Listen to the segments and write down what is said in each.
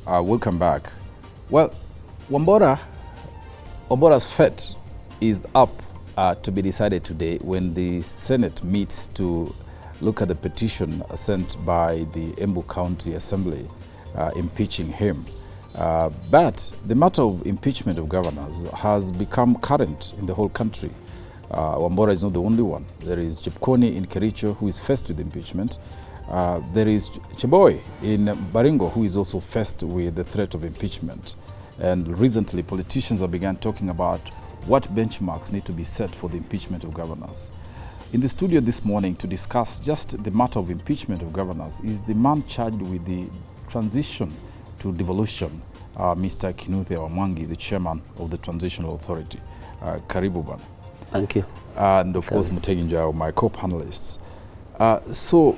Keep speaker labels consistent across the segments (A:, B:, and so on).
A: Welcome back. Well, Wambora's fate is up to be decided today when the Senate meets to look at the petition sent by the Embu County Assembly impeaching him. But the matter of impeachment of governors has become current in the whole country. Wambora is not the only one. There is Chepkoni in Kericho who is faced with impeachment. There is Cheboy in Baringo who is also faced with the threat of impeachment. And recently, politicians have begun talking about what benchmarks need to be set for the impeachment of governors. In the studio this morning to discuss just the matter of impeachment of governors is the man charged with the transition to devolution, Mr. Kinuthia Wamwangi, the chairman of the Transitional Authority. Karibu Bana.
B: Thank you.
A: And of course, Mutegi Njau, my co-panelists. So,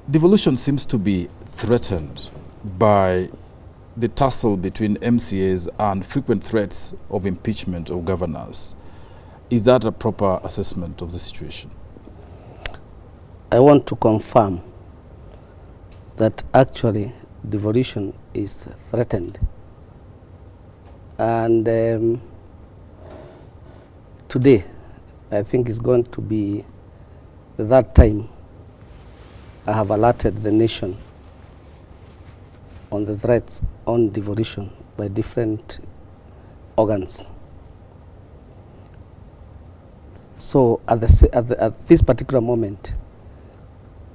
A: devolution seems to be threatened by the tussle between MCAs and frequent threats of impeachment of governors. Is that a proper assessment of the situation?
B: I want to confirm that actually devolution is threatened. And today, I think is going to be that time I have alerted the nation on the threats on devolution by different organs. So at this particular moment,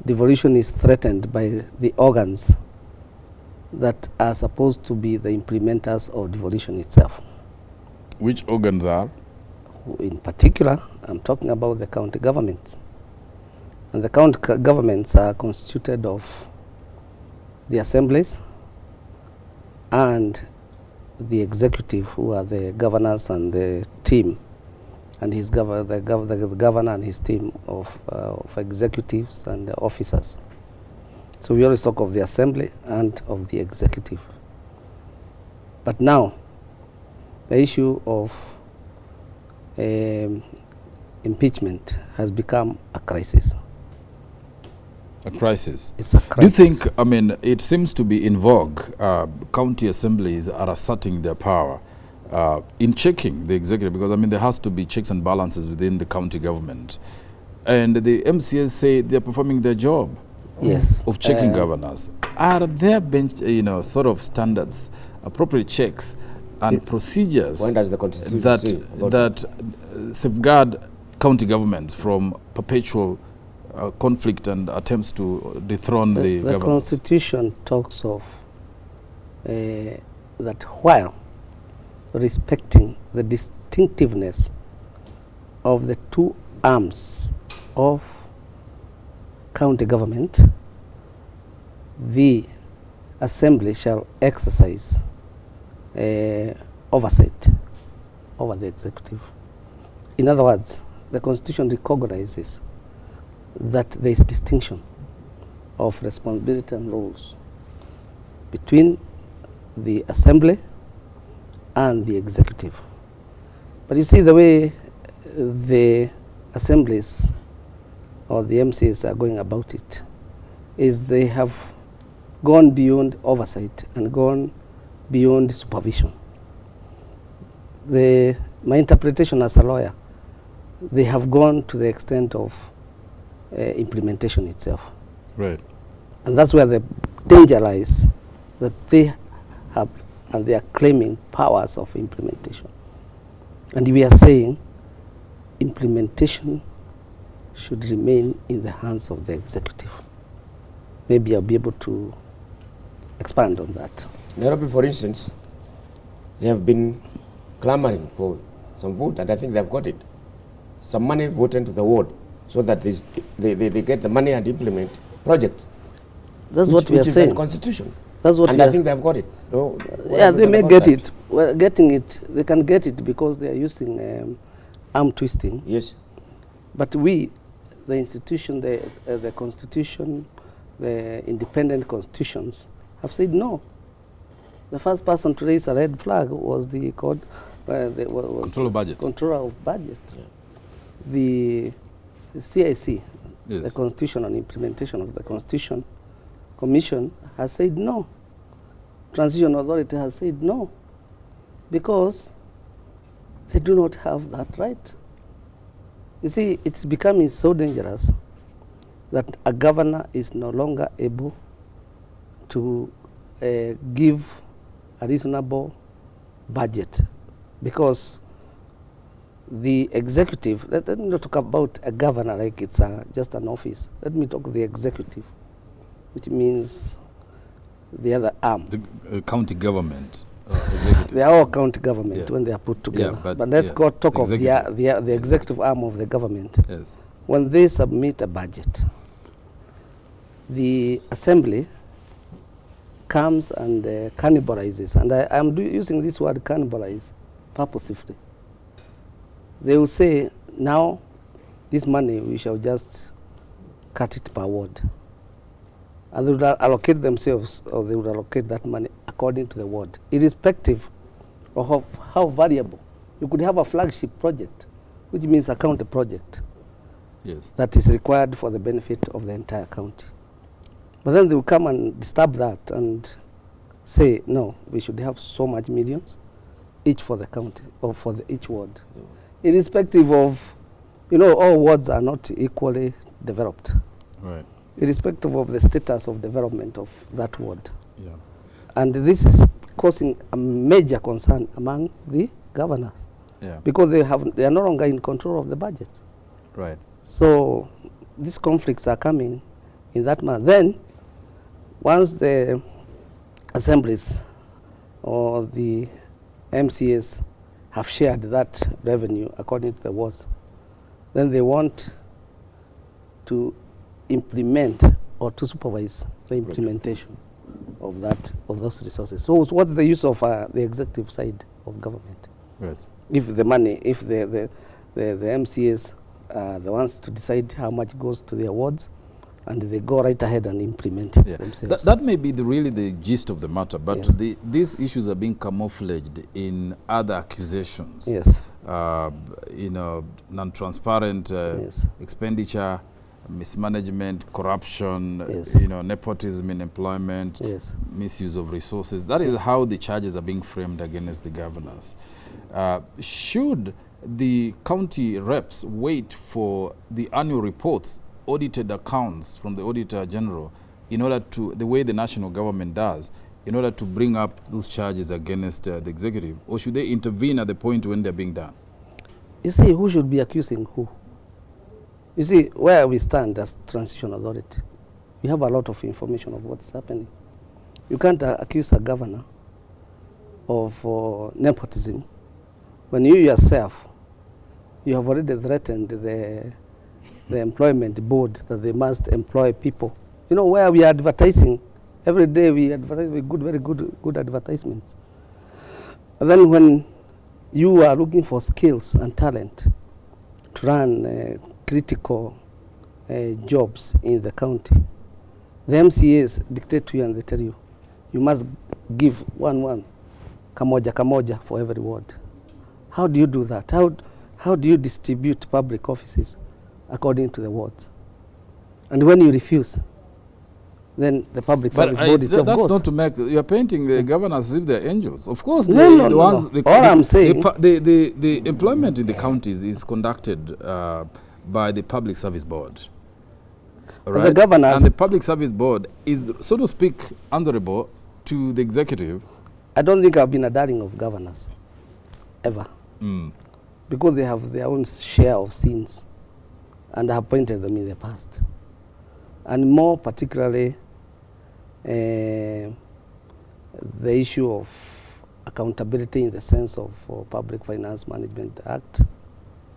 B: devolution is threatened by the organs that are supposed to be the implementers of devolution itself.
A: Which organs are?
B: In particular, I'm talking about the county governments. And the county governments are constituted of the assemblies and the executive, who are the governors and the team, and the governor and his team of executives and officers. So we always talk of the assembly and of the executive. But now, the issue of impeachment has become a crisis.
A: A crisis.
B: It's a crisis.
A: Do you think, I mean, it seems to be in vogue, county assemblies are asserting their power in checking the executive, because, I mean, there has to be checks and balances within the county government. And the MCAs say they're performing their job of checking governors. Are there sort of standards, appropriate checks and procedures that safeguard county governments from perpetual conflict and attempts to dethrone the government?
B: The Constitution talks of that while respecting the distinctiveness of the two arms of county government, the assembly shall exercise oversight over the executive. In other words, the Constitution recognizes that there is distinction of responsibility and roles between the assembly and the executive. But you see, the way the assemblies or the MCs are going about it is they have gone beyond oversight and gone beyond supervision. My interpretation as a lawyer, they have gone to the extent of implementation itself.
A: Right.
B: And that's where the danger lies, that they have and they are claiming powers of implementation. And we are saying implementation should remain in the hands of the executive. Maybe I'll be able to expand on that.
C: Nairobi, for instance, they have been clamoring for some vote, and I think they've got it. Some money voted into the ward so that they get the money and implement projects.
B: That's what we are saying.
C: Which is the Constitution.
B: That's what
C: and I think they've got it. No,
B: yeah, they may get it. Well, getting it, they can get it because they are using arm twisting.
C: Yes.
B: But we, the institution, the Constitution, the independent constitutions, have said no. The first person to raise a red flag was the
A: controller of budget.
B: Controller of budget. Yeah. The CIC,
A: yes,
B: the Constitution and Implementation of the Constitution Commission, has said no. Transition Authority has said no, because they do not have that right. You see, it's becoming so dangerous that a governor is no longer able to give a reasonable budget, because the executive, let me not talk about a governor like it's just an office. Let me talk the executive, which means the other arm.
A: The county government, executive.
B: They are all county government when they are put together.
A: Yeah,
B: but let's go talk of the executive arm of the government.
A: Yes.
B: When they submit a budget, the assembly comes and cannibalizes, and I am using this word cannibalize purposefully. They will say, now this money we shall just cut it per ward. And they would allocate themselves, or they would allocate that money according to the ward, irrespective of how variable. You could have a flagship project, which means a county project,
A: yes,
B: that is required for the benefit of the entire county. But then they will come and disturb that and say, no, we should have so much millions, each for the county, or for each ward. Yeah. Irrespective of, all wards are not equally developed.
A: Right.
B: Irrespective of the status of development of that ward.
A: Yeah.
B: And this is causing a major concern among the governors.
A: Yeah.
B: Because they are no longer in control of the budget.
A: Right.
B: So these conflicts are coming in that manner. Then, once the assemblies or the MCAs have shared that revenue according to the wards, then they want to implement or to supervise the implementation of those resources. So what's the use of the executive side of government?
A: Yes.
B: If the money, if the MCAs are the ones to decide how much goes to their wards, and they go right ahead and implement it themselves.
A: That may be really the gist of the matter, but yes, these issues are being camouflaged in other accusations.
B: Yes.
A: Non-transparent
B: yes,
A: expenditure, mismanagement, corruption,
B: yes,
A: nepotism in employment,
B: yes,
A: misuse of resources. That is how the charges are being framed against the governors. Should the county reps wait for the annual reports, audited accounts from the Auditor General, in order to, the way the national government does, in order to bring up those charges against the executive? Or should they intervene at the point when they're being done?
B: You see, who should be accusing who? You see, where we stand as Transition Authority, we have a lot of information of what's happening. You can't accuse a governor of nepotism when you yourself, you have already threatened the employment board that they must employ people. Where we are advertising, every day we advertise with very good advertisements. And then when you are looking for skills and talent to run critical jobs in the county, the MCAs dictate to you and they tell you, you must give one kamoja for every ward. How do you do that? How do you distribute public offices according to the wards? And when you refuse, then the public service board itself goes.
A: That's not to make, you're painting the governors as if they're angels. Of course,
B: no.
A: All
B: I'm saying,
A: the employment in the counties is conducted by the public service board. Right?
B: The governors,
A: and the public service board is, so to speak, answerable to the executive.
B: I don't think I've been a darling of governors, ever. Because they have their own share of sins, and I have pointed them in the past. And more particularly, the issue of accountability in the sense of Public Finance Management Act,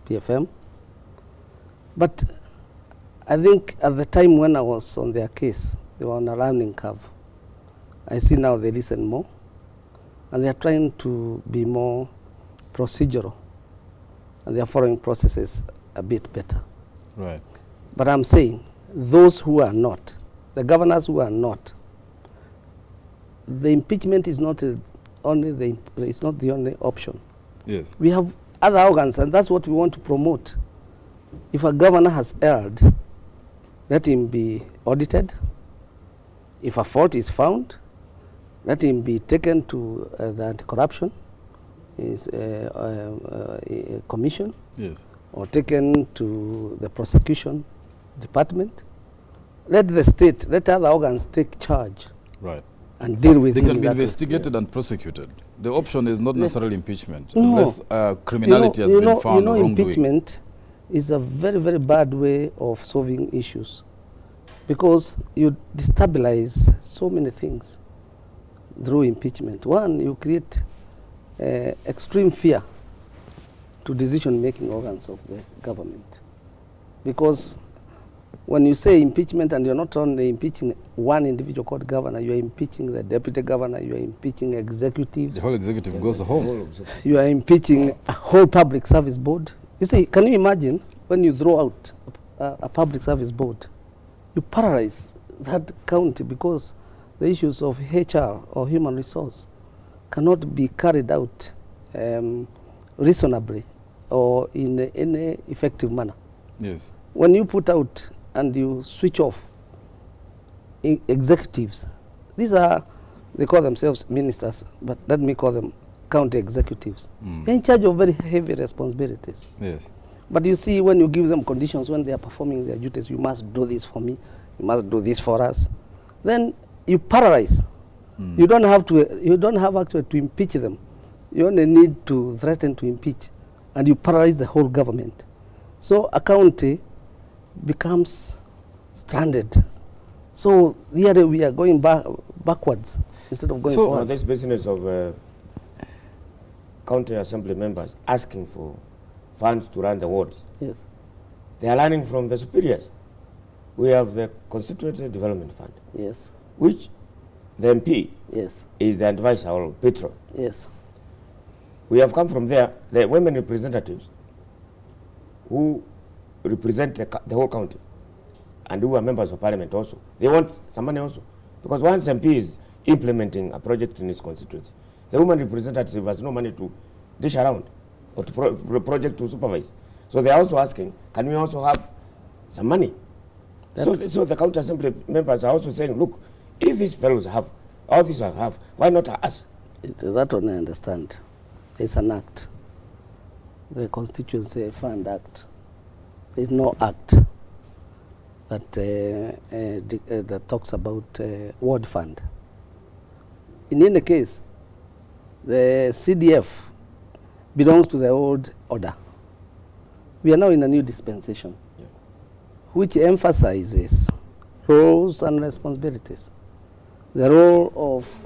B: PFM. But I think at the time when I was on their case, they were on a learning curve. I see now they listen more, and they are trying to be more procedural, and they are following processes a bit better.
A: Right.
B: But I'm saying, those who are not, the governors who are not, the impeachment is not it's not the only option.
A: Yes.
B: We have other organs, and that's what we want to promote. If a governor has erred, let him be audited. If a fault is found, let him be taken to the anti-corruption commission,
A: Yes.
B: or taken to the prosecution department. Let the state, let other organs take charge
A: Right.
B: and deal with
A: They
B: him
A: can
B: in
A: be
B: that way.
A: investigated and prosecuted. The option is not necessarily impeachment,
B: No.
A: unless criminality has been found wrongdoing.
B: Impeachment is a very, very bad way of solving issues, because you destabilize so many things through impeachment. One, you create extreme fear to decision-making organs of the government, because when you say impeachment, and you're not only impeaching one individual called governor, you're impeaching the deputy governor, you're impeaching executives.
A: The whole executive goes home.
B: You are impeaching a whole public service board. You see, can you imagine when you throw out a public service board, you paralyze that county, because the issues of HR or human resource cannot be carried out reasonably or in any effective manner.
A: Yes.
B: When you put out and you switch off executives, these are, they call themselves ministers, but let me call them county executives. They're in charge of very heavy responsibilities.
A: Yes.
B: But you see, when you give them conditions, when they are performing their duties, you must do this for me, you must do this for us, then you paralyze. You don't have actually to impeach them. You only need to threaten to impeach, and you paralyze the whole government. So a county becomes stranded. So here we are going backwards instead of going forward.
C: This business of county assembly members asking for funds to run the wards,
B: Yes.
C: they are learning from the superiors. We have the Constituency Development Fund,
B: Yes.
C: which the MP
B: Yes.
C: is the advisor or patron.
B: Yes.
C: We have come from there, the women representatives who represent the whole county and who are members of parliament also. They want some money also. Because once MP is implementing a project in his constituency, the woman representative has no money to dish around or to project to supervise. So they are also asking, can we also have some money? So the county assembly members are also saying, look, if these fellows have, all these have, why not us?
B: That one I understand. There's an act, the Constituency Fund Act. There's no act that that talks about ward fund. In any case, the CDF belongs to the old order. We are now in a new dispensation, which emphasizes roles and responsibilities. The role of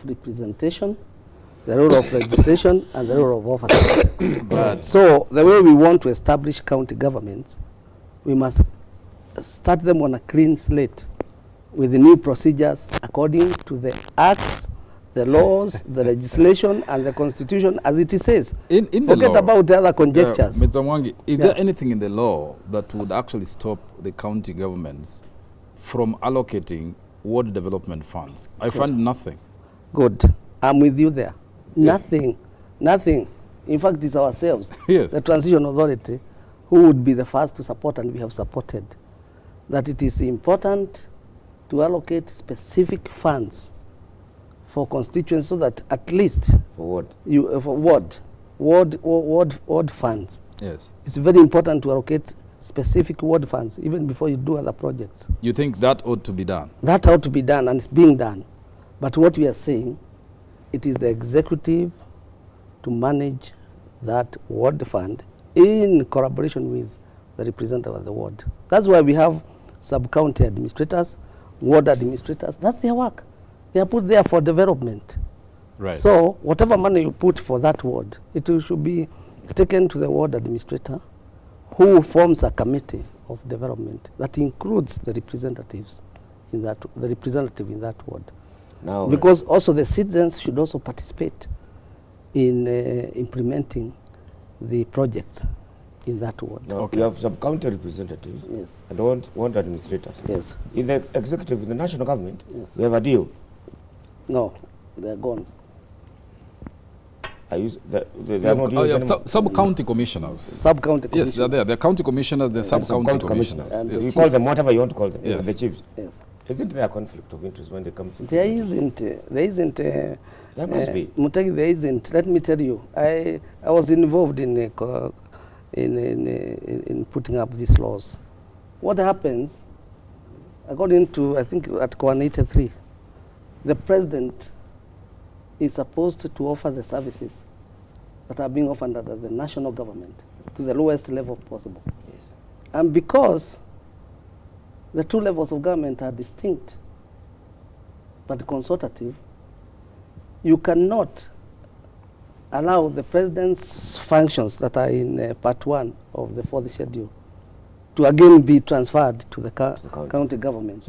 B: representation, the role of legislation, and the role of oversight. So the way we want to establish county governments, we must start them on a clean slate with the new procedures according to the acts, the laws, the legislation, and the constitution as it says.
A: In
B: Forget
A: the law,
B: about the other conjectures.
A: Mr. Mwangi, is there anything in the law that would actually stop the county governments from allocating ward development funds? I find nothing.
B: Good. I'm with you there.
A: Yes.
B: Nothing. In fact, it's ourselves,
A: Yes.
B: the transition authority, who would be the first to support, and we have supported, that it is important to allocate specific funds for constituents, so that at least
C: For what?
B: for ward funds.
A: Yes.
B: It's very important to allocate specific ward funds even before you do other projects.
A: You think that ought to be done?
B: That ought to be done, and it's being done. But what we are saying, it is the executive to manage that ward fund in collaboration with the representative of the ward. That's why we have sub-county administrators, ward administrators. That's their work. They are put there for development.
A: Right.
B: So whatever money you put for that ward, it should be taken to the ward administrator, who forms a committee of development that includes the representatives in that, the representative in that ward.
C: Now,
B: Because also the citizens should also participate in implementing the projects in that ward.
C: now
A: Okay.
C: you have some county representatives
B: Yes.
C: and ward administrators.
B: Yes.
C: In the executive, in the national government,
B: Yes.
C: we have a deal.
B: No, they're gone.
C: They
A: You
C: are
A: have,
C: not
A: you
C: used
A: have
C: anymore.
A: sub-county commissioners.
B: Sub-county
A: Yes, they're there. They're county commissioners, they're
C: And
A: sub-county
C: sub-county
A: commissioners.
B: And
C: You
A: Yes.
C: call them whatever you want to call them,
A: Yes.
C: the chiefs.
B: Yes.
C: Isn't there a conflict of interest when they come to
B: There isn't. There
C: must be.
B: Mutegi, there isn't. Let me tell you, I was involved in putting up these laws. What happens, according to, I think, Article 183, the president is supposed to offer the services that are being offered under the national government to the lowest level possible.
C: Yes.
B: And because the two levels of government are distinct but consultative, you cannot allow the president's functions that are in part 1 of the 4th schedule to again be transferred to the county government.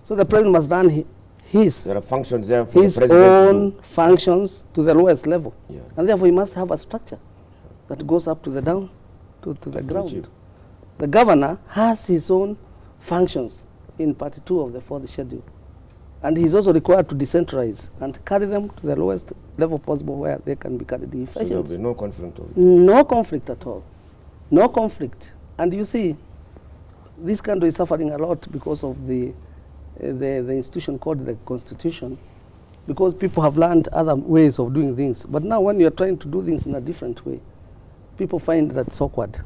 B: So the president must run
C: there are functions there for
B: his
C: the president
B: own functions to the lowest level.
C: Yeah.
B: And therefore he must have a structure that goes up to the down, to the ground.
C: achieve.
B: The governor has his own functions in part 2 of the 4th schedule. And he's also required to decentralize and carry them to the lowest level possible where they can be carried
C: So
B: efficiently.
C: there will be no conflict of it.
B: No conflict at all. No conflict. And you see, this country is suffering a lot because of the institution called the Constitution, because people have learned other ways of doing things. But now when you're trying to do things in a different way, people find that it's awkward.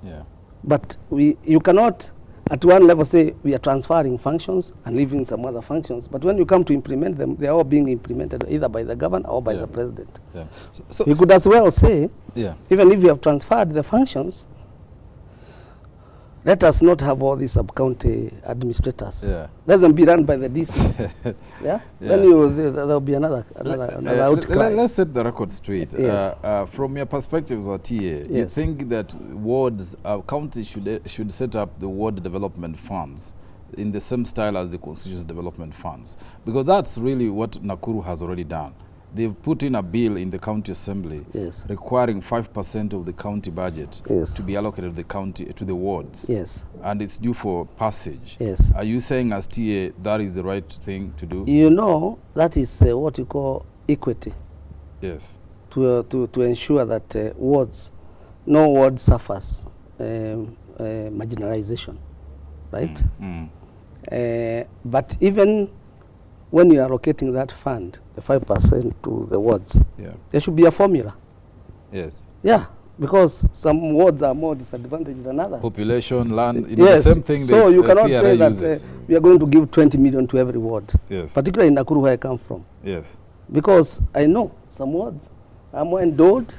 A: Yeah.
B: But you cannot at one level say we are transferring functions and leaving some other functions. But when you come to implement them, they are all being implemented either by the governor or by
A: Yeah.
B: the president.
A: Yeah. So
B: You could as well say,
A: yeah.
B: even if you have transferred the functions, let us not have all these sub-county administrators.
A: Yeah.
B: Let them be run by the DC. Yeah?
A: Yeah.
B: Then there will be another outcry.
A: Let's set the record straight.
B: Yes.
A: From your perspective as a TA, you
B: Yes.
A: think that wards, counties should set up the ward development funds in the same style as the constituency development funds? Because that's really what Nakuru has already done. They've put in a bill in the county assembly
B: Yes.
A: requiring 5% of the county budget
B: Yes.
A: to be allocated to the wards.
B: Yes.
A: And it's due for passage.
B: Yes.
A: Are you saying as TA that is the right thing to do?
B: You know, that is what you call equity,
A: Yes.
B: to ensure that wards, no ward suffers marginalization, right? But even when you are allocating that fund, the 5% to the wards,
A: Yeah.
B: there should be a formula.
A: Yes.
B: Yeah, because some wards are more disadvantaged than others.
A: Population, land,
B: Yes,
A: the same thing
B: so you cannot
A: CRA
B: say that
A: uses.
B: we are going to give 20 million to every ward,
A: Yes.
B: particularly in Nakuru where I come from.
A: Yes.
B: Because I know some wards are more endowed,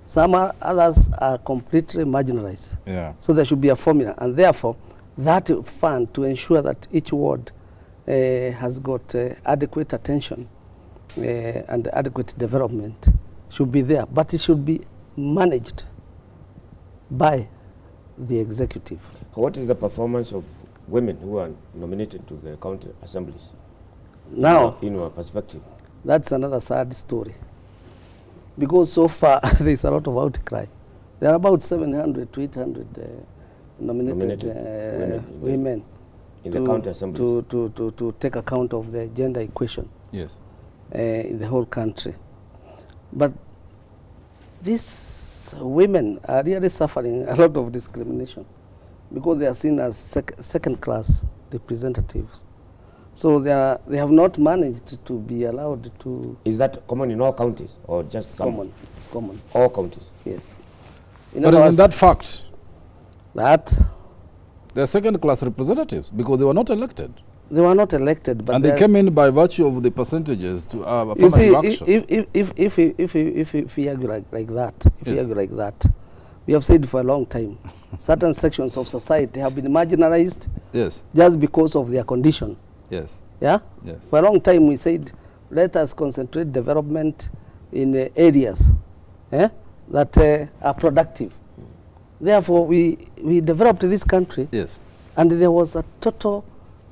B: some others are completely marginalized.
A: Yeah.
B: So there should be a formula, and therefore that fund to ensure that each ward has got adequate attention and adequate development should be there, but it should be managed by the executive.
C: What is the performance of women who are nominated to the county assemblies?
B: Now,
C: in your perspective.
B: that's another sad story, because so far there's a lot of outcry. There are about 700 to 800 nominated women
C: in the county assemblies.
B: to take account of the gender equation.
A: Yes.
B: In the whole country. But these women are really suffering a lot of discrimination because they are seen as second-class representatives. So they have not managed to be allowed to...
C: Is that common in all counties or just some?
B: Common. It's common.
C: All counties?
B: Yes.
A: But isn't that fact?
B: That
A: They're second-class representatives because they were not elected.
B: they were not elected, but
A: And they came in by virtue of the percentages to
B: you see,
A: affirmative action.
B: if we argue like that, we have said for a long time, certain sections of society have been marginalized
A: Yes.
B: just because of their condition.
A: Yes.
B: Yeah?
A: Yes.
B: For a long time we said, let us concentrate development in areas that are productive. Therefore, we developed this country,
A: Yes.
B: and there was a total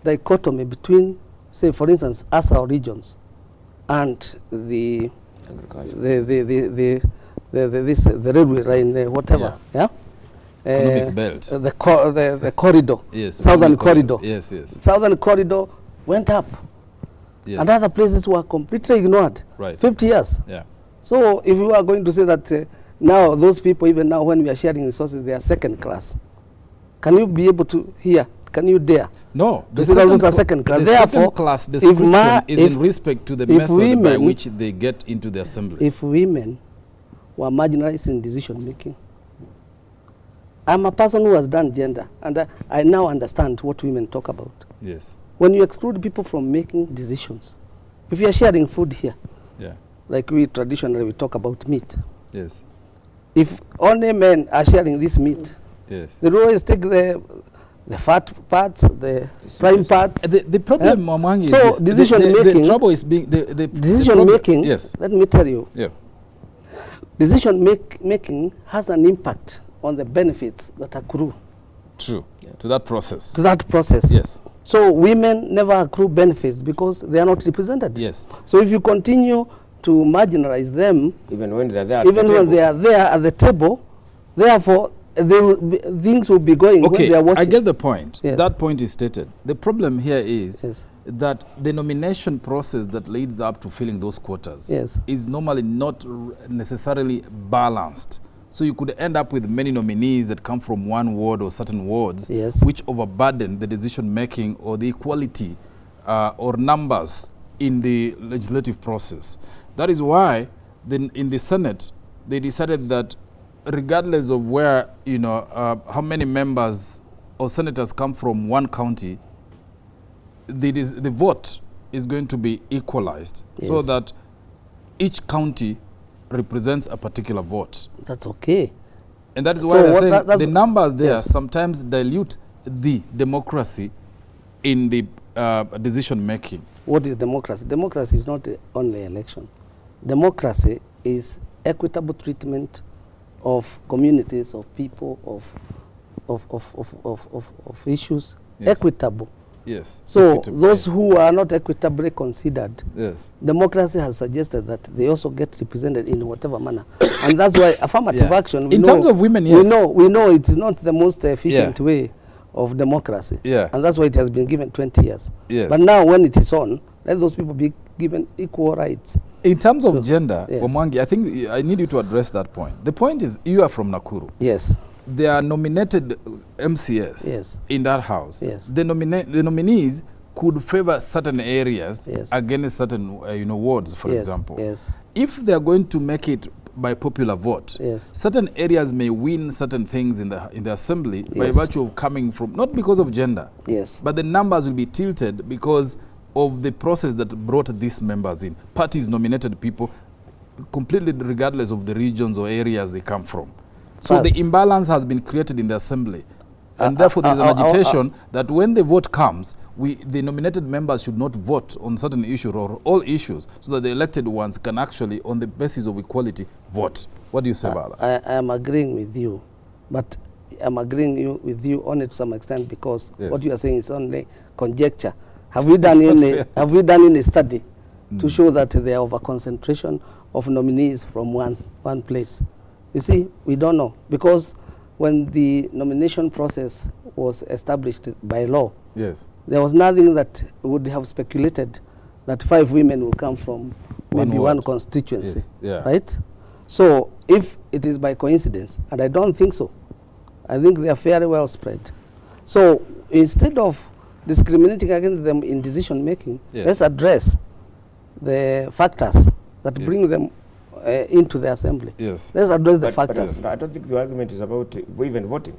B: dichotomy between, say, for instance, ASAO regions and the railway line, whatever. Yeah.
A: Economic belt.
B: The corridor.
A: Yes.
B: Southern
A: economic
B: corridor.
A: Yes. Yes.
B: Southern corridor went up,
A: Yes.
B: and other places were completely ignored.
A: Right.
B: 50 years.
A: Yeah.
B: So if you are going to say that now those people, even now when we are sharing resources, they are second class, can you be able to Can you dare?
A: No,
B: The those are second class.
A: The
B: Therefore,
A: second class description is in respect to the method by which they get into the assembly.
B: If women were marginalized in decision making, I'm a person who has done gender, and I now understand what women talk about.
A: Yes.
B: When you exclude people from making decisions, if you are sharing food here,
A: Yeah.
B: like we traditionally talk about meat,
A: Yes.
B: if only men are sharing this meat,
A: Yes.
B: they always take the fat parts, the prime parts.
A: The problem among is
B: so
A: this.
B: decision making.
A: The trouble is being the
B: Decision
A: problem,
B: making.
A: Yes.
B: Let me tell you.
A: Yeah.
B: Decision making has an impact on the benefits that accrue
A: True. Yeah. To that process.
B: to that process.
A: Yes.
B: So women never accrue benefits because they are not represented.
A: Yes.
B: So if you continue to marginalize them,
C: Even when they're there,
B: even when they are there at the table, therefore things will be going when
A: Okay,
B: they are watching.
A: I get the point.
B: Yes.
A: That point is stated. The problem here is
B: Yes.
A: that the nomination process that leads up to filling those quotas
B: Yes.
A: is normally not necessarily balanced. So you could end up with many nominees that come from one ward or certain wards,
B: Yes.
A: which overburden the decision making or the equality or numbers in the legislative process. That is why in the Senate, they decided that regardless of where, how many members or senators come from one county, the vote is going to be equalized, so
B: Yes.
A: that each county represents a particular vote.
B: That's okay.
A: And that is
B: So
A: why they're
B: what
A: saying
B: that's
A: the numbers there
B: yes.
A: sometimes dilute the democracy in the decision making.
B: What is democracy? Democracy is not only election. Democracy is equitable treatment of communities, of people, of issues.
A: Yes.
B: Equitable.
A: Yes.
B: So
A: equitable.
B: those who are not equitably considered,
A: Yes.
B: democracy has suggested that they also get represented in whatever manner. And that's why affirmative
A: Yeah.
B: action,
A: In terms of women, yes.
B: we know it is not the most efficient
A: Yeah.
B: way of democracy.
A: Yeah.
B: And that's why it has been given 20 years.
A: Yes.
B: But now when it is on, let those people be given equal rights.
A: In terms of gender,
B: Yes.
A: Omwangi, I think I need you to address that point. The point is, you are from Nakuru.
B: Yes.
A: There are nominated MCS
B: Yes.
A: in that house.
B: Yes.
A: The nominees could favor certain areas
B: Yes.
A: against certain wards, for
B: Yes.
A: example.
B: Yes.
A: If they are going to make it by popular vote,
B: Yes.
A: certain areas may win certain things in the assembly by
B: Yes.
A: virtue of coming from, not because of gender,
B: Yes.
A: but the numbers will be tilted because of the process that brought these members in. Parties nominated people completely regardless of the regions or areas they come from. So
B: First,
A: the imbalance has been created in the assembly. And therefore there's an agitation that when the vote comes, the nominated members should not vote on certain issues or all issues, so that the elected ones can actually, on the basis of equality, vote. What do you say about that?
B: I am agreeing with you, but I'm agreeing with you only to some extent because
A: Yes.
B: what you are saying is only conjecture. Have we done any study to show that there are over concentration of nominees from one place? You see, we don't know, because when the nomination process was established by law,
A: Yes.
B: there was nothing that would have speculated that 5 women will come from maybe one constituency,
A: Yes. Yeah.
B: right? So if it is by coincidence, and I don't think so, I think they are fairly well spread. So instead of discriminating against them in decision making,
A: Yes.
B: let's address the factors that
A: Yes.
B: bring them into the assembly.
A: Yes.
B: Let's address the
C: But
B: factors.
C: I don't think the argument is about even voting.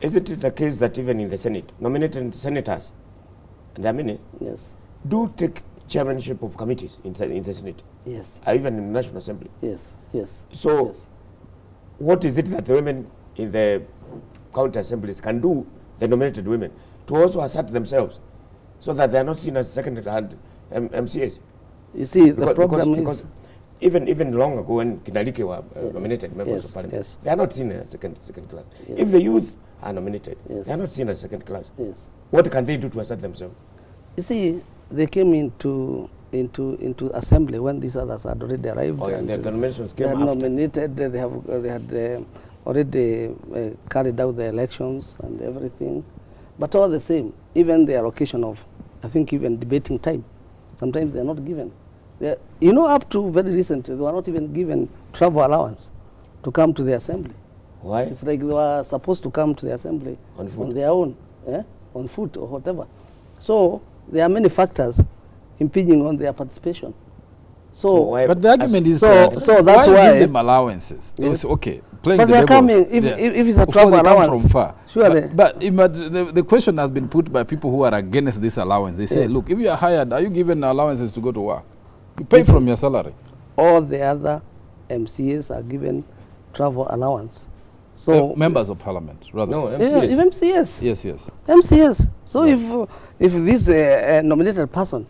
C: Isn't it the case that even in the Senate, nominated senators, and there are many,
B: Yes,
C: do take chairmanship of committees in the Senate,
B: yes,
C: even in the National Assembly?
B: yes, yes.
C: So,
B: yes.
C: what is it that the women in the county assemblies can do, the nominated women, to also assert themselves, so that they are not seen as second-hand MCAs?
B: You see, the problem is...
C: Even long ago when Kinalike were nominated members
B: Yes,
C: of parliament,
B: yes.
C: they are not seen as second class.
B: Yes.
C: If the youth are nominated,
B: Yes.
C: they are not seen as second class.
B: Yes.
C: What can they do to assert themselves?
B: You see, they came into assembly when these others had already arrived.
C: Oh, yeah,
B: and
C: the nominations
B: they
C: came
B: had
C: after.
B: nominated. They had already carried out the elections and everything. But all the same, even the allocation of, I think, even debating time, sometimes they are not given. Up to very recently, they were not even given travel allowance to come to the assembly.
C: Why?
B: It's like they were supposed to come to the assembly
C: On foot.
B: on their own. on foot or whatever. So there are many factors impinging on their participation. So,
A: But the argument is
B: so that's
A: why
B: why
A: give them allowances?
B: Yes.
A: It's okay. Playing
B: But
A: the
B: they're
A: devils,
B: coming, if it's a
A: of course
B: travel
A: they come
B: allowance,
A: from far.
B: surely.
A: But the question has been put by people who are against this allowance. They say,
B: Yes.
A: look, if you are hired, are you given allowances to go to work? You pay from your salary.
B: All the other MCAs are given travel allowance. So
A: Members of parliament, rather.
C: No,
B: yeah,
C: MCAs.
B: even MCAs.
A: Yes, yes.
B: MCAs. So
A: Right.
B: if this nominated person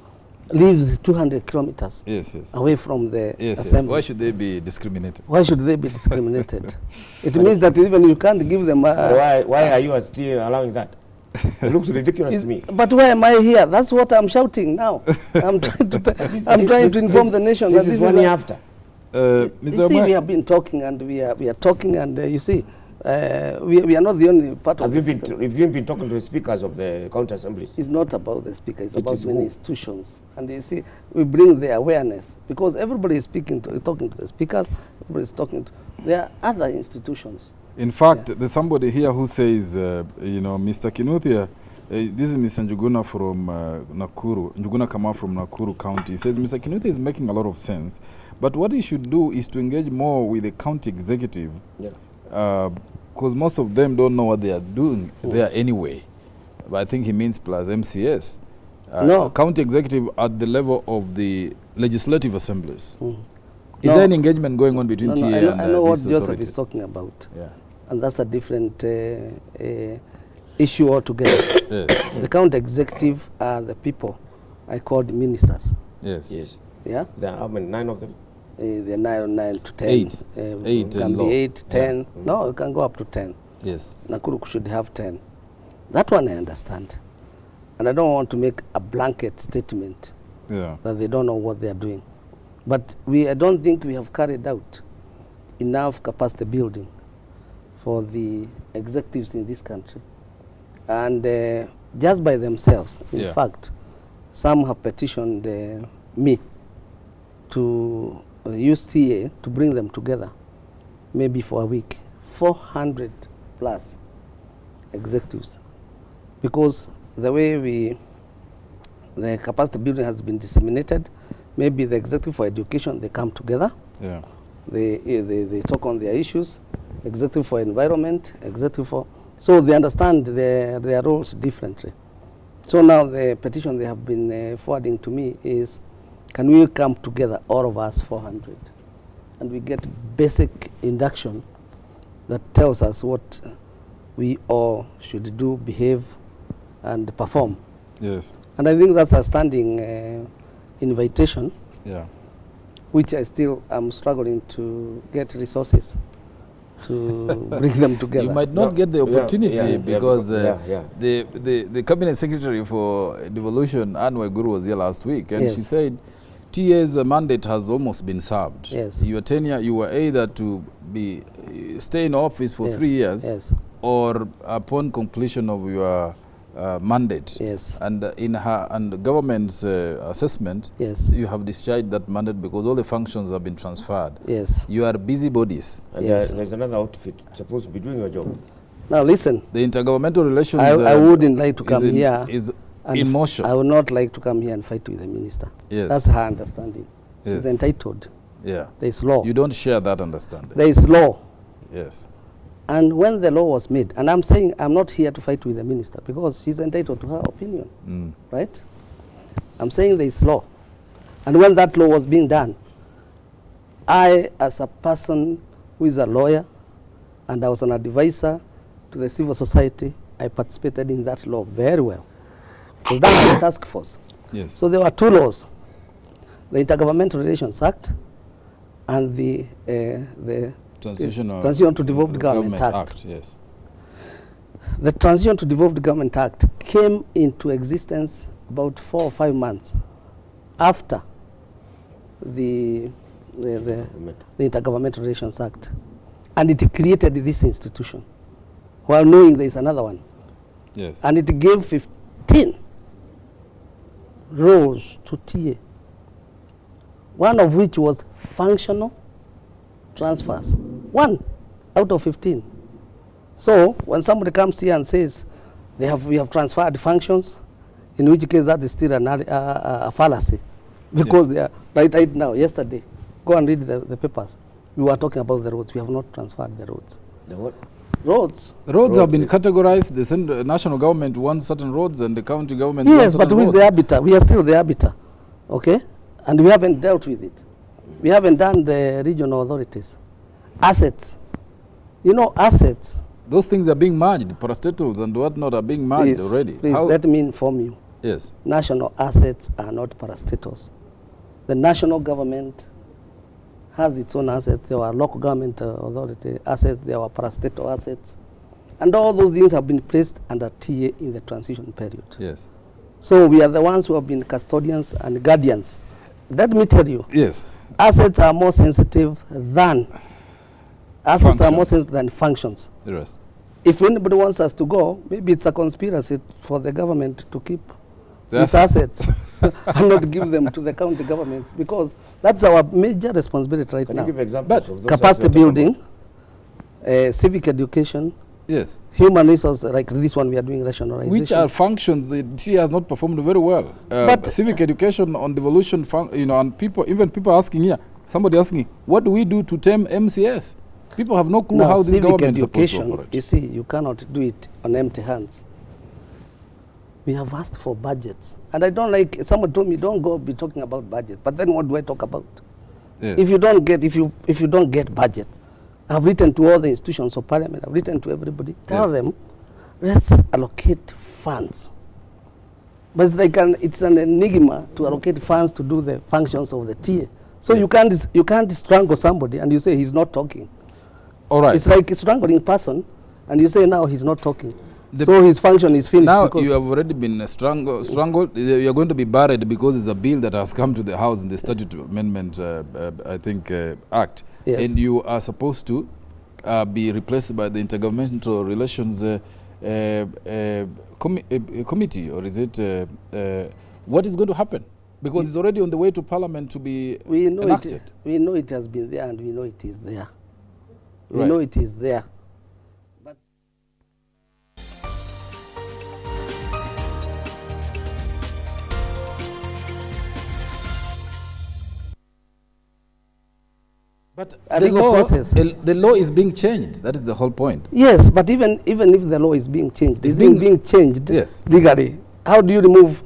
B: lives 200 kilometers
A: Yes, yes.
B: away from the
A: Yes, yes.
B: assembly,
A: Why should they be discriminated?
B: why should they be discriminated? It means that even you can't give them.
C: Why are you still allowing that? It looks ridiculous to me.
B: But why am I here? That's what I'm shouting now. I'm trying to inform the nation
C: This
B: that
C: is
B: this
C: one
B: is
C: year
B: a-
C: after.
B: You
A: Mr.
B: see,
A: Omar,
B: we have been talking and we are talking, and you see, we are not the only part of
C: Have
B: this.
C: you been talking to the speakers of the county assemblies?
B: It's not about the speaker, it's
C: It
B: about
C: is
B: many
C: who?
B: institutions. And you see, we bring the awareness because everybody is talking to the speakers, everybody is talking to, there are other institutions.
A: in fact, there's somebody here who says, Mr. Kinuthia, this is Mr. Njuguna from Nakuru, Njuguna Kama from Nakuru County. He says, Mr. Kinuthia is making a lot of sense, but what he should do is to engage more with the county executive, because most of them don't know what they are doing there anyway. But I think he means plus MCS.
B: No.
A: County executive at the level of the legislative assemblies. Is
B: No.
A: there an engagement going on between
B: No,
A: TA
B: no,
A: and
B: I know what
A: these
B: Joseph
A: authorities?
B: is talking about,
A: Yeah.
B: and that's a different issue altogether.
A: Yes.
B: The county executive are the people I call the ministers.
A: Yes.
C: Yes.
B: Yeah,
C: There are how many? 9 of them?
B: they're 9 to 10.
A: Eight.
B: It can
A: and
B: be
A: low.
B: 8, 10.
A: Yeah.
B: No, it can go up to 10.
A: Yes.
B: Nakuru should have 10. That one I understand. And I don't want to make a blanket statement
A: Yeah.
B: that they don't know what they are doing. But I don't think we have carried out enough capacity building for the executives in this country. And just by themselves, in
A: Yeah.
B: fact, some have petitioned me to use TA to bring them together, maybe for a week. 400 plus executives. Because the way the capacity building has been disseminated, maybe the executive for education, they come together,
A: Yeah.
B: they talk on their issues, executive for environment, executive for, so they understand their roles differently. So now the petition they have been forwarding to me is, can we come together, all of us 400, and we get basic induction that tells us what we all should do, behave, and perform.
A: Yes.
B: And I think that's a standing invitation,
A: Yeah.
B: which I still am struggling to get resources to bring them together.
A: You might not
C: No,
A: get the
C: yeah,
A: opportunity
C: yeah,
A: because
C: yeah.
A: the cabinet secretary for devolution, Anne Waiguru, was here last week, and she
B: Yes.
A: said TA's mandate has almost been served.
B: Yes.
A: Your tenure, you were either to stay in office for
B: Yes,
A: 3 years,
B: yes,
A: or upon completion of your mandate.
B: yes,
A: And in her and the government's assessment,
B: yes,
A: you have discharged that mandate because all the functions have been transferred.
B: yes.
A: You are busybodies.
C: And
B: Yes.
C: there's another outfit supposed to be doing your job.
B: Now listen,
A: The intergovernmental relations
B: I wouldn't like to
A: is
B: come here
A: is
B: and
A: in motion.
B: I would not like to come here and fight with the minister.
A: Yes.
B: That's her understanding.
A: Yes.
B: She's entitled.
A: Yeah.
B: There is law.
A: You don't share that understanding.
B: There is law.
A: Yes.
B: And when the law was made, and I'm saying I'm not here to fight with the minister because she's entitled to her opinion, right? I'm saying there is law. And when that law was being done, I, as a person who is a lawyer, and I was an advisor to the civil society, I participated in that law very well. It was done by the task force.
A: Yes.
B: So there were two laws, the Intergovernmental Relations Act and the Transition to Devolved Government Act.
A: Yes.
B: The Transition to Devolved Government Act came into existence about 4 or 5 months after the Intergovernmental Relations Act. And it created this institution, while knowing there is another one.
A: Yes.
B: And it gave 15 roles to TA, one of which was functional transfers. 1 out of 15. So when somebody comes here and says, We have transferred functions, in which case that is still a fallacy. Because they are, right now, yesterday, go and read the papers. We were talking about the roads. We have not transferred the roads.
C: The what?
B: Roads.
A: Roads have been categorized. The national government wants certain roads and the county government
B: Yes,
A: wants
B: but
A: certain
B: with
A: roads.
B: the arbiter, we are still the arbiter, okay? And we haven't dealt with it. We haven't done the regional authorities. Assets. You know, assets.
A: Those things are being merged. Parastatals and whatnot are being merged already.
B: Please,
A: How?
B: let me inform you.
A: Yes.
B: National assets are not parastatals. The national government has its own assets. There are local government authority assets. There are parastatal assets. And all those things have been placed under TA in the transition period.
A: Yes.
B: So we are the ones who have been custodians and guardians. Let me tell you,
A: Yes.
B: assets are more sensitive than functions.
A: Yes.
B: If anybody wants us to go, maybe it's a conspiracy for the government to keep
A: The
B: these assets and not give them to the county governments, because that's our major responsibility right
C: Can
B: now.
C: you give examples of those
B: Capacity
C: assets you're talking
B: building, civic education,
A: Yes.
B: human resources, like this one we are doing rationalization.
A: Which are functions the TA has not performed very well.
B: But
A: civic education on devolution, and even people asking here, somebody asking, what do we do to tame MCS? People have no clue
B: now,
A: how this
B: civic
A: government is supposed to
B: education,
A: operate.
B: you see, you cannot do it on empty hands. We have asked for budgets, and I don't like. Someone told me, "Don't go be talking about budget." But then, what do I talk about?
A: Yes.
B: If you don't get budget, I've written to all the institutions of parliament. I've written to everybody. Tell them, let's allocate funds. But it's like it's an enigma to allocate funds to do the functions of the TA. So you can't strangle somebody and you say he's not talking.
A: All right.
B: It's like a strangling person, and you say now he's not talking. So his function is finished.
A: Now you have already been strangled. You are going to be buried because it's a bill that has come to the House in the Statute Amendment, Act.
B: Yes.
A: And you are supposed to be replaced by the Intergovernmental Relations Committee, or is it? What is going to happen? Because it's already on the way to Parliament to be enacted.
B: We know it has been there, and we know it is there. We
A: Right.
B: know it is there.
A: But
B: A legal process.
A: the law is being changed. That is the whole point.
B: Yes, but even if the law is being changed,
A: It's
B: it's
A: being-
B: being changed
A: Yes.
B: legally. How do you remove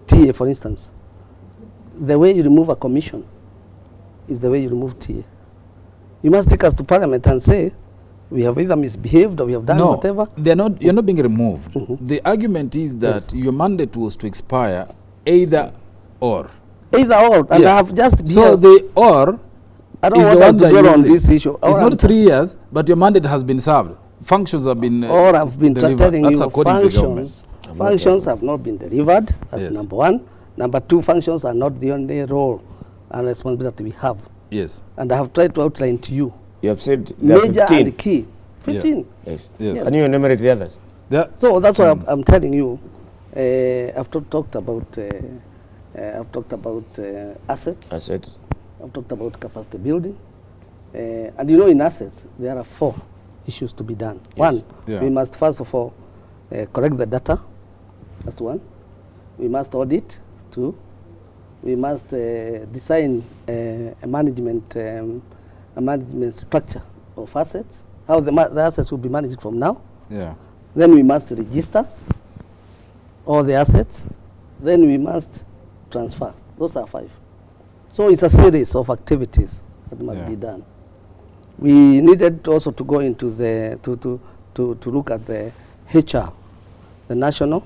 B: TA, for instance? The way you remove a commission is the way you remove TA. You must take us to Parliament and say, we have either misbehaved or we have done
A: No,
B: whatever.
A: you're not being removed.
B: Mhm.
A: The argument is that
B: Yes.
A: your mandate was to expire either or.
B: Either or, and
A: Yes.
B: I have just
A: So the or
B: I don't
A: is
B: want
A: the
B: us
A: one
B: to
A: that
B: dwell
A: you're
B: on
A: using.
B: this issue.
A: It's not 3 years, but your mandate has been served. Functions have been
B: Or I've been
A: delivered.
B: telling
A: That's
B: you,
A: according to the government.
B: functions have not been delivered. That's
A: Yes.
B: number one. Number two, functions are not the only role and responsibility we have.
A: Yes.
B: And I have tried to outline to you
C: You have said there are
B: major
C: 15.
B: and key. 15.
C: Yes.
A: Yes.
C: Can you enumerate the others?
B: So that's why I'm telling you. I've talked about assets.
C: Assets.
B: I've talked about capacity building. And you know, in assets, there are 4 issues to be done.
C: Yes.
B: One,
A: Yeah.
B: we must first of all collect the data. That's one. We must audit. 2, we must design a management structure of assets, how the assets will be managed from now.
A: Yeah.
B: Then we must register all the assets. Then we must transfer. Those are 5. So it's a series of activities that must be done. We needed also to go into the to look at the HR, the national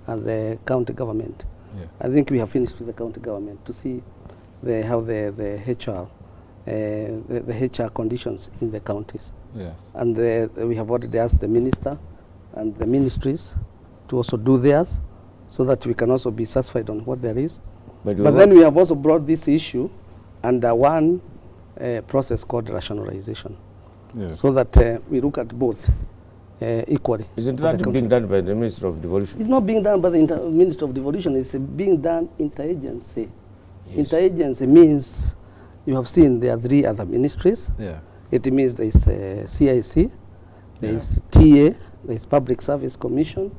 B: and the county government.
A: Yeah.
B: I think we have finished with the county government to see how the HR the HR conditions in the counties.
A: Yes.
B: And we have already asked the minister and the ministries to also do theirs, so that we can also be satisfied on what there is. But then we have also brought this issue under one process called rationalization,
A: Yes.
B: so that we look at both equally.
C: Isn't that being done by the Minister of Devolution?
B: It's not being done by the Minister of Devolution. It's being done interagency.
C: Yes.
B: Interagency means, you have seen there are 3 other ministries.
A: Yeah.
B: It means there is CIC, there is TA, there is Public Service Commission,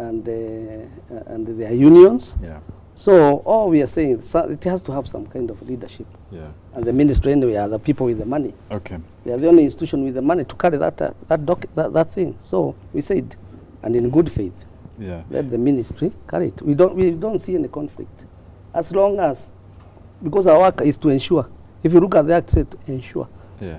B: and their unions.
A: Yeah.
B: So all we are saying, it has to have some kind of leadership.
A: Yeah.
B: And the ministry anyway are the people with the money.
A: Okay.
B: They are the only institution with the money to carry that thing. So we said, and in good faith,
A: Yeah.
B: let the ministry carry it. We don't see any conflict, as long as, because our work is to ensure. If you look at the act, it ensure.
A: Yeah.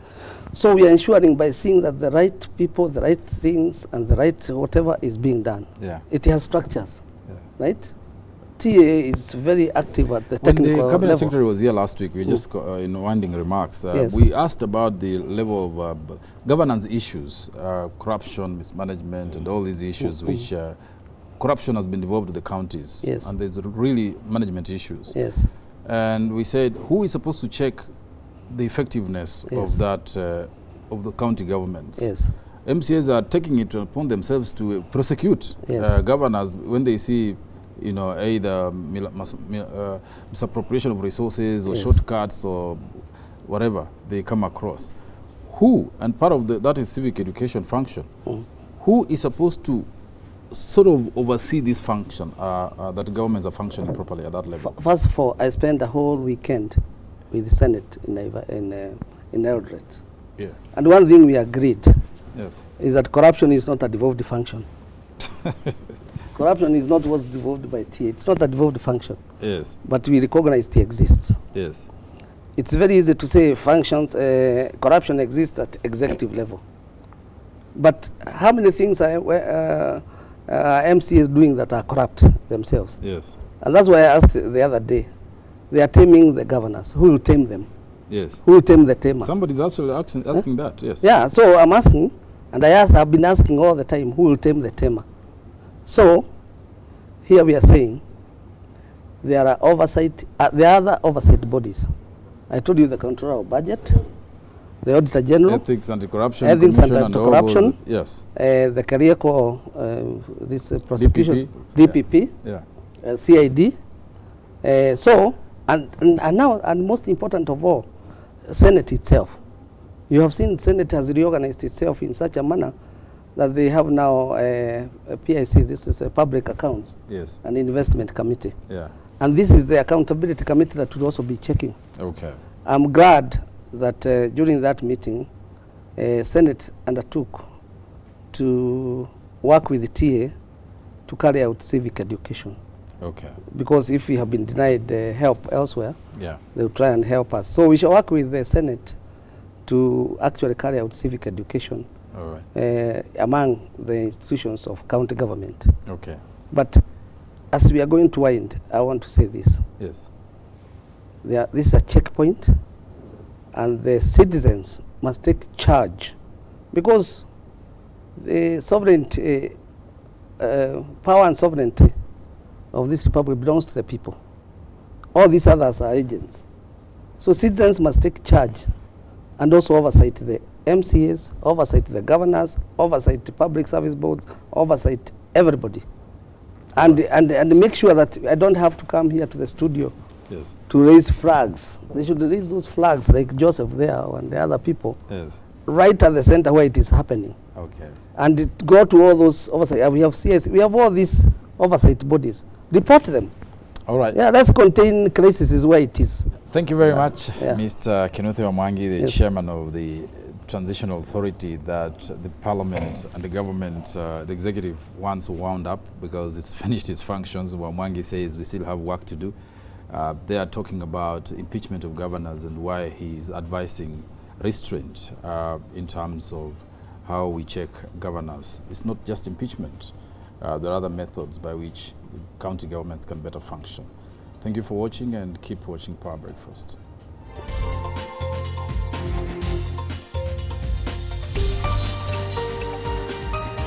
B: So we are ensuring by seeing that the right people, the right things, and the right whatever is being done.
A: Yeah.
B: It has structures,
A: Yeah.
B: right? TA is very active at the
A: When
B: technical
A: the cabinet
B: level.
A: secretary was here last week, we just in winding remarks,
B: Yes.
A: we asked about the level of governance issues, corruption, mismanagement, and all these issues, which corruption has been devolved to the counties,
B: Yes.
A: and there's really management issues.
B: Yes.
A: And we said, who is supposed to check the effectiveness
B: Yes.
A: of that of the county governments?
B: Yes.
A: MCAs are taking it upon themselves to prosecute
B: Yes.
A: governors when they see, either misappropriation of resources or
B: Yes.
A: shortcuts or whatever they come across. Who, and part of that is civic education function, who is supposed to sort of oversee this function, that governments are functioning properly at that level?
B: First of all, I spent a whole weekend with the Senate in Eldoret.
A: Yeah.
B: And one thing we agreed
A: Yes.
B: is that corruption is not a devolved function. Corruption is not what's devolved by TA. It's not a devolved function.
A: Yes.
B: But we recognize it exists.
A: Yes.
B: It's very easy to say functions, corruption exists at executive level. But how many things are MCAs doing that are corrupt themselves?
A: Yes.
B: And that's why I asked the other day, they are taming the governors. Who will tame them?
A: Yes.
B: Who will tame the tamer?
A: Somebody's actually asking that. Yes.
B: Yeah, so I'm asking, and I've been asking all the time, who will tame the tamer? So here we are saying there are oversight, there are other oversight bodies. I told you the controller of budget, the auditor general,
A: Ethics, anti-corruption,
B: Ethics and
A: Commission, all
B: Anti-Corruption.
A: those- Yes.
B: the career core, this prosecution, DPP,
A: Yeah.
B: CID. And now, and most important of all, Senate itself. You have seen Senate has reorganized itself in such a manner that they have now a PIC, this is a Public Accounts
A: Yes.
B: and Investment Committee.
A: Yeah.
B: And this is the accountability committee that will also be checking.
A: Okay.
B: I'm glad that during that meeting, Senate undertook to work with the TA to carry out civic education.
A: Okay.
B: Because if we have been denied help elsewhere,
A: Yeah.
B: they will try and help us. So we shall work with the Senate to actually carry out civic education
A: All right.
B: among the institutions of county government.
A: Okay.
B: But as we are going to wind, I want to say this.
A: Yes.
B: This is a checkpoint, and the citizens must take charge, because the sovereignty, power and sovereignty of this republic belongs to the people. All these others are agents. So citizens must take charge and also oversight the MCAs, oversight the governors, oversight the public service boards, oversight everybody. And make sure that I don't have to come here to the studio
A: Yes.
B: to raise flags. They should raise those flags like Joseph there and the other people,
A: Yes.
B: right at the center where it is happening.
A: Okay.
B: And go to all those oversight. We have CIS, we have all these oversight bodies. Report them.
A: All right.
B: Yeah, let's contain crises where it is.
A: Thank you very much,
B: Yeah.
A: Mr. Kenneth Wamwangi, the
B: Yes.
A: chairman of the transitional authority that the parliament and the government, the executive wants to wound up because it's finished its functions. Wamwangi says we still have work to do. They are talking about impeachment of governors and why he's advising restraint in terms of how we check governors. It's not just impeachment. There are other methods by which county governments can better function. Thank you for watching, and keep watching Power Breakfast.